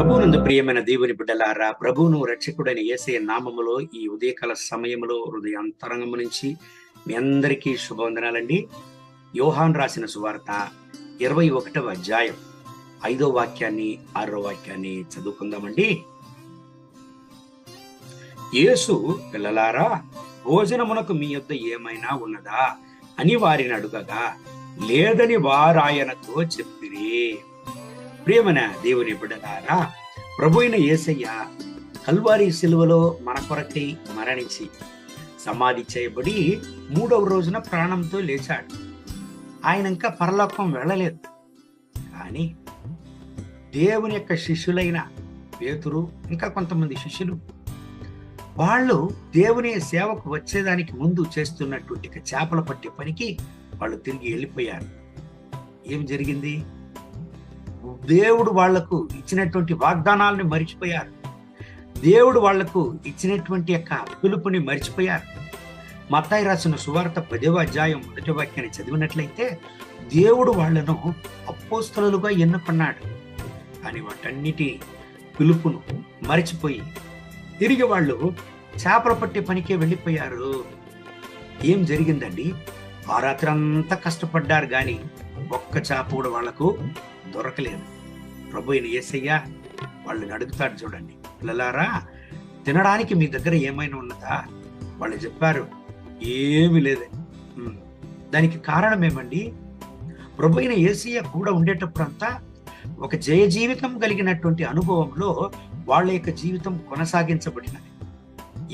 ప్రభువునందు ప్రియమైన దేవుని బిడ్డలారా, ప్రభువును రక్షకుడైన యేసయ్య నామములో ఈ ఉదయకాల సమయంలో హృదయాంతరంగము నుంచి మీ అందరికీ శుభవందనాలండి. యోహాను రాసిన సువార్త 21వ అధ్యాయం 5వ వాక్యాన్ని 6వ వాక్యాన్ని చదువుకుందామండి. యేసు, పిల్లలారా, భోజనమునకు మీ యొద్ద ఏమైనా ఉన్నదా అని వారిని అడుగగా, లేదని వారాయనతో చెప్పిరి. ప్రియమైన దేవుని బిడ్డలారా, ప్రభు అయిన యేసయ్య కల్వారి సిలువలో మన కొరకై మరణించి సమాధి చేయబడి 3వ రోజున ప్రాణంతో లేచాడు. ఆయన ఇంకా పరలోకం వెళ్ళలేదు. కానీ దేవుని యొక్క శిష్యులైన పేతురు, ఇంకా కొంతమంది శిష్యులు, వాళ్ళు దేవుని సేవకు వచ్చేదానికి ముందు చేస్తున్నటువంటి చేపల పట్టే పనికి వాళ్ళు తిరిగి వెళ్ళిపోయారు. ఏం జరిగింది? దేవుడు వాళ్లకు ఇచ్చినటువంటి వాగ్దానాలను మరిచిపోయారు. దేవుడు వాళ్లకు ఇచ్చినటువంటి యొక్క పిలుపుని మరిచిపోయారు. మత్తయి రాసిన సువార్త 10వ అధ్యాయం 1వ వాక్యాన్ని చదివినట్లయితే, దేవుడు వాళ్లను అపోస్తలులుగా ఎన్నుకున్నాడు. కానీ వాటన్నిటి పిలుపును మరిచిపోయి తిరిగి వాళ్ళు చేపల పట్టే పనికే వెళ్ళిపోయారు. ఏం జరిగిందండి? ఆ రాత్రి అంతా కష్టపడ్డారు, కానీ ఒక్క చేప కూడా వాళ్లకు దొరకలేదు. ప్రభు అయిన యేసయ్య వాళ్ళని అడుగుతాడు, చూడండి, పిల్లలారా, తినడానికి మీ దగ్గర ఏమైనా ఉన్నదా? వాళ్ళు చెప్పారు, ఏమీ లేదండి. దానికి కారణం ఏమండి? ప్రభు అయిన యేసయ్య కూడా ఉండేటప్పుడంతా ఒక జయ జీవితం కలిగినటువంటి అనుభవంలో వాళ్ళ యొక్క జీవితం కొనసాగించబడినది.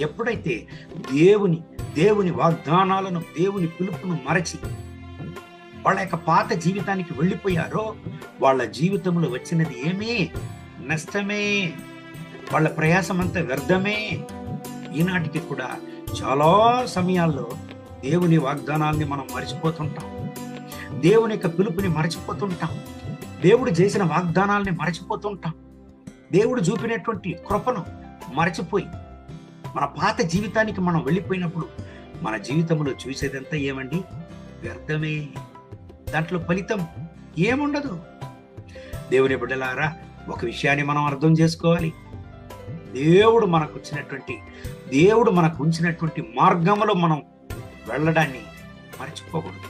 ఎప్పుడైతే దేవుని వాగ్దానాలను, దేవుని పిలుపును మరచి వాళ్ళ యొక్క పాత జీవితానికి వెళ్ళిపోయారో, వాళ్ళ జీవితంలో వచ్చినది ఏమీ నష్టమే. వాళ్ళ ప్రయాసం అంతా వ్యర్థమే. ఈనాటికి కూడా చాలా సమయాల్లో దేవుని వాగ్దానాల్ని మనం మర్చిపోతుంటాం. దేవుని యొక్క పిలుపుని మర్చిపోతుంటాం. దేవుడు చేసిన వాగ్దానాల్ని మర్చిపోతుంటాం. దేవుడు చూపినటువంటి కృపను మరచిపోయి మన పాత జీవితానికి మనం వెళ్ళిపోయినప్పుడు మన జీవితంలో చూసేదంతా ఏమండి? వ్యర్థమే. దాంట్లో ఫలితం ఏముండదు. దేవుని బిడ్డలారా, ఒక విషయాన్ని మనం అర్థం చేసుకోవాలి. దేవుడు మనకు ఉంచినటువంటి మార్గంలో మనం వెళ్ళడాన్ని మర్చిపోకూడదు.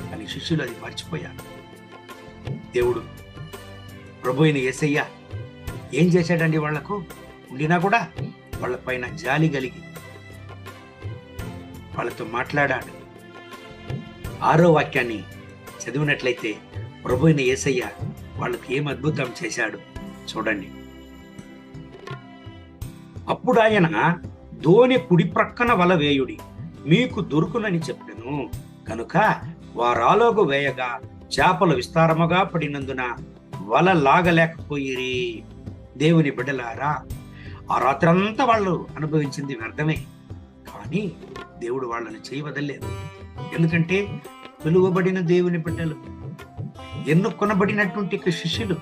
కానీ శిష్యులు అది మర్చిపోయారు. దేవుడు, ప్రభు అయిన యేసయ్య ఏం చేశాడండి? వాళ్లకు ఉండినా కూడా వాళ్ళ పైన జాలి కలిగి వాళ్ళతో మాట్లాడాడు. 6వ వాక్యాన్ని చదివినట్లయితే, ప్రభు అయిన యేసయ్య వాళ్ళకి ఏం అద్భుతం చేశాడు చూడండి. అప్పుడు ఆయన, దోణి కుడి ప్రక్కన వల వేయుడి, మీకు దొరుకునని చెప్పెను. కనుక వారాలోగు వేయగా చేపలు విస్తారముగా పడినందున వల లాగలేకపోయిరి. దేవుని బిడ్డలారా, ఆ రాత్రంతా వాళ్ళు అనుభవించింది వ్యర్థమే. కానీ దేవుడు వాళ్ళని చేయవదలేదు. ఎందుకంటే పిలువబడిన దేవుని బిడ్డలు, ఎన్నుకొనబడినటువంటి శిష్యులు,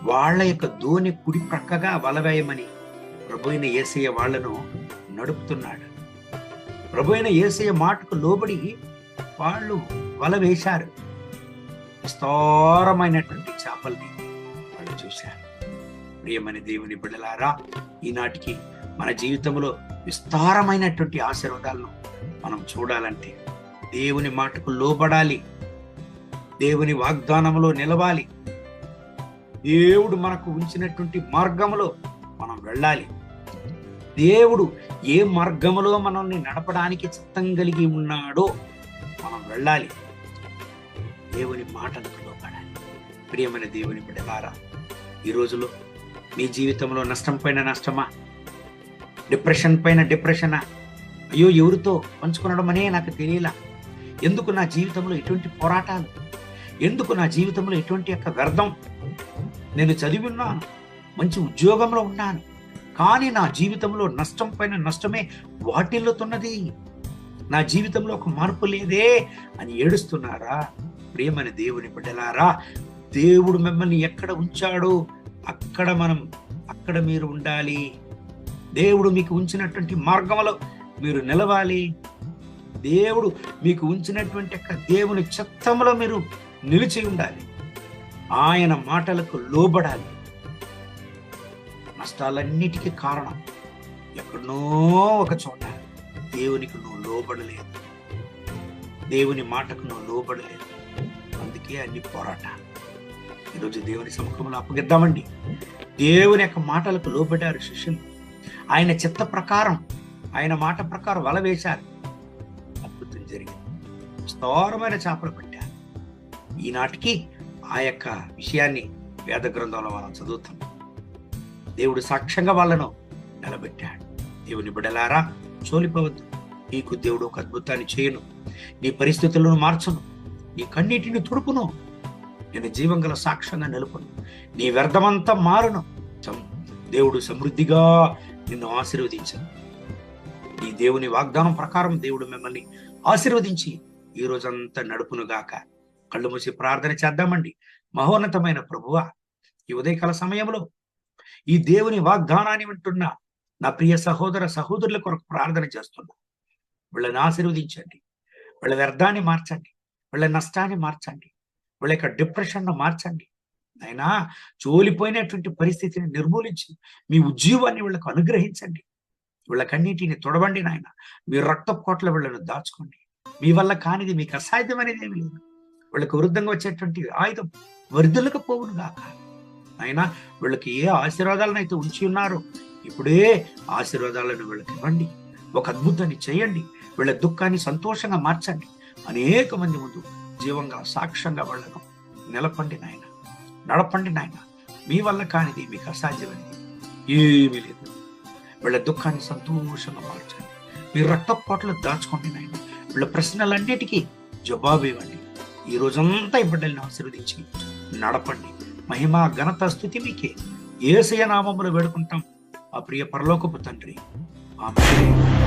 వాళ్ళ యొక్క దోణి కుడి ప్రక్కగా వలవేయమని ప్రభు అయిన యేసయ్య వాళ్లను నడుపుతున్నాడు. ప్రభు అయిన యేసయ్య మాటకు లోబడి వాళ్ళు వల వేశారు. విస్తారమైనటువంటి చేపల్ని వాళ్ళు చూశారు. ప్రియమైన దేవుని బిడ్డలారా, ఈనాటికి మన జీవితంలో విస్తారమైనటువంటి ఆశీర్వాదాలను మనం చూడాలంటే దేవుని మాటకు లోబడాలి. దేవుని వాగ్దానంలో నిలవాలి. దేవుడు మనకు ఉంచినటువంటి మార్గంలో మనం వెళ్ళాలి. దేవుడు ఏ మార్గంలో మనల్ని నడపడానికి చిత్తం కలిగి ఉన్నాడో మనం వెళ్ళాలి. దేవుని మాటలకు లోబడాలి. ప్రియమైన దేవుని బిడ్డలారా, ఈ రోజులో మీ జీవితంలో నష్టం పైన నష్టమా? డిప్రెషన్ పైన డిప్రెషనా? అయ్యో, ఎవరితో పంచుకునడం అనే నాకు తెలియలా. ఎందుకు నా జీవితంలో ఎటువంటి పోరాటాలు? ఎందుకు నా జీవితంలో ఎటువంటి యొక్క వ్యర్థం? నేను చదివి ఉన్నాను, మంచి ఉద్యోగంలో ఉన్నాను, కానీ నా జీవితంలో నష్టం పైన నష్టమే వాటిల్లుతున్నది. నా జీవితంలో ఒక మార్పు లేదే అని ఏడుస్తున్నారా? ప్రియమైన దేవుని బిడ్డలారా, దేవుడు మిమ్మల్ని ఎక్కడ ఉంచాడో అక్కడ మీరు ఉండాలి. దేవుడు మీకు ఉంచినటువంటి మార్గంలో మీరు నిలవాలి. దేవుడు మీకు ఉంచినటువంటి దేవుని చిత్తంలో మీరు నిలిచి ఉండాలి. ఆయన మాటలకు లోబడాలి. కష్టాలన్నిటికీ కారణం ఎక్కడనో ఒక చోట దేవునికి నువ్వు లోబడలేదు, దేవుని మాటకు నువ్వు లోబడలేదు. అందుకే అన్ని పోరాటాలు. ఈరోజు దేవుని సముఖంలో అప్పగిద్దామండి. దేవుని యొక్క మాటలకు లోబడ్డారు శిష్యులు. ఆయన చిత్త ప్రకారం, ఆయన మాట ప్రకారం వల వేశారు. అద్భుతం జరిగింది. విస్తారమైన చేపలు పట్టారు. ఈనాటికి ఆ యొక్క విషయాన్ని వేద గ్రంథంలో మనం చదువుతాం. దేవుడు సాక్ష్యంగా వాళ్ళను నిలబెట్టాడు. దేవుని బిడ్డలారా, చోలిపోవద్దు. నీకు దేవుడు ఒక అద్భుతాన్ని చేయను, నీ పరిస్థితులను మార్చును, నీ కన్నీటిని తుడుపును, నేను జీవం గల సాక్ష్యంగా నిలుపును, నీ వ్యర్థమంతా మారును. దేవుడు సమృద్ధిగా నిన్ను ఆశీర్వదించను. ఈ దేవుని వాగ్దానం ప్రకారం దేవుడు మిమ్మల్ని ఆశీర్వదించి ఈ రోజంతా నడుపునుగాక. కళ్ళు మూసి ప్రార్థన చేద్దామండి. మహోన్నతమైన ప్రభువా, ఈ ఉదయకాల సమయంలో ఈ దేవుని వాగ్దానాన్ని వింటున్న నా ప్రియ సహోదర సహోదరుల కొరకు ప్రార్థన చేస్తున్నా. వీళ్ళని ఆశీర్వదించండి, వీళ్ళ వ్యర్థాన్ని మార్చండి, వీళ్ళ నష్టాన్ని మార్చండి, వీళ్ళ యొక్క డిప్రెషన్ను మార్చండి. అయినా చోలిపోయినటువంటి పరిస్థితిని నిర్మూలించి మీ ఉజ్జీవాన్ని వీళ్ళకు అనుగ్రహించండి. వీళ్ళకన్నిటిని తొడవండి నాయన. మీ రక్తపు కోట్ల వీళ్ళను దాచుకోండి. మీ వల్ల కానిది, మీకు అసాధ్యం అనేది ఏమి లేదు. వీళ్ళకి వృద్ధంగా వచ్చేటువంటి ఆయుధం వర్ధులకు పోవును గాక. అయినా వీళ్ళకి ఏ ఆశీర్వాదాలను అయితే ఉంచి ఉన్నారో ఇప్పుడే ఆశీర్వాదాలను వీళ్ళకి ఇవ్వండి. ఒక అద్భుతాన్ని చేయండి. వీళ్ళ దుఃఖాన్ని సంతోషంగా మార్చండి. అనేక మంది ముందు జీవంగా సాక్ష్యంగా వాళ్ళను నిలపండి నాయన, నడపండి నాయన. మీ వల్ల కానిది, మీకు అసాధ్యమైనది ఏమీ లేదు. వీళ్ళ దుఃఖాన్ని సంతోషంగా మార్చండి. మీ రక్తపు కోటలు దాచుకోండి నాయన. వీళ్ళ ప్రశ్నలన్నిటికీ జవాబు ఇవ్వండి. ఈ రోజంతా ఈ బిడ్డల్ని ఆశీర్వదించి నడపండి. మహిమ ఘనత స్తుతి మీకే. యేసయ్య నామములో వేడుకుంటాం ఆ ప్రియ పరలోకపు తండ్రి. ఆమేన్.